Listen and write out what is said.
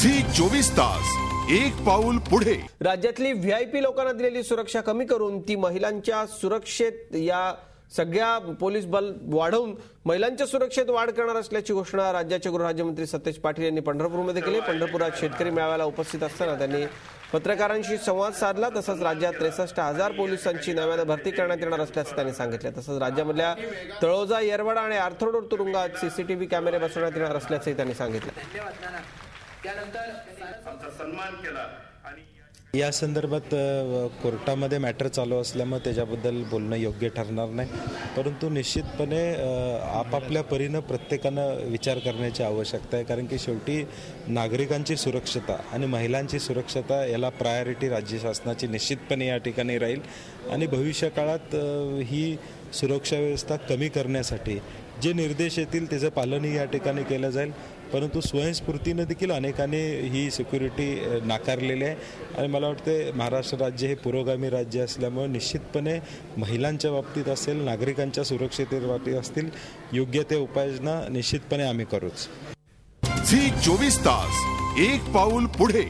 Zee 24 तास एक पाऊल पुढे। राज्यातली व्हीआयपी लोकांना दिलेली सुरक्षा कमी करून ती महिलांच्या सुरक्षेत या सगळ्या पोलीस बल वाढवून महिलांच्या सुरक्षेत वाढ करणार असल्याची घोषणा राज्याचे गृहराज्यमंत्री सतेज पाटील यांनी पंढरपूरमध्ये केली। पंढरपुरात शेतकरी मेळाव्याला उपस्थित असताना त्यांनी पत्रकारांशी संवाद साधला। तसंच राज्यात 63,000 पोलिसांची नव्याने भरती करण्यात येणार असल्याचं त्यांनी सांगितलं। तसंच राज्यामधल्या तळोजा, येरवडा आणि आर्थरोड तुरुंगात सीसीटीव्ही कॅमेरे बसवण्यात येणार असल्याचंही त्यांनी सांगितलं। या संदर्भात कोर्टामध्ये मॅटर चालू असल्यामुळे त्याच्याबद्दल बोलणं योग्य ठरणार नाही, परंतु निश्चितपणे आपापल्या परीनं प्रत्येकानं विचार करण्याची आवश्यकता आहे, कारण की शेवटी नागरिकांची सुरक्षता आणि महिलांची सुरक्षता याला प्रायोरिटी राज्य शासनाची निश्चितपणे या ठिकाणी राहील। आणि भविष्य काळात ही सुरक्षा व्यवस्था कमी करण्यासाठी जे निर्देश येतील त्याचं पालनही या ठिकाणी केलं जाईल, परंतु स्वयंस्फूर्तीनं देखील अनेकांनी ही सिक्युरिटी नाकारलेली आहे। आणि मला वाटते महाराष्ट्र राज्य हे पुरोगामी राज्य असल्यामुळे निश्चितपणे महिलांच्या बाबतीत असेल, नागरिकांच्या सुरक्षेच्या बाबतीत असतील, योग्य ते उपाययोजना निश्चितपणे आम्ही करूच। झी 24 तास एक पाऊल पुढे।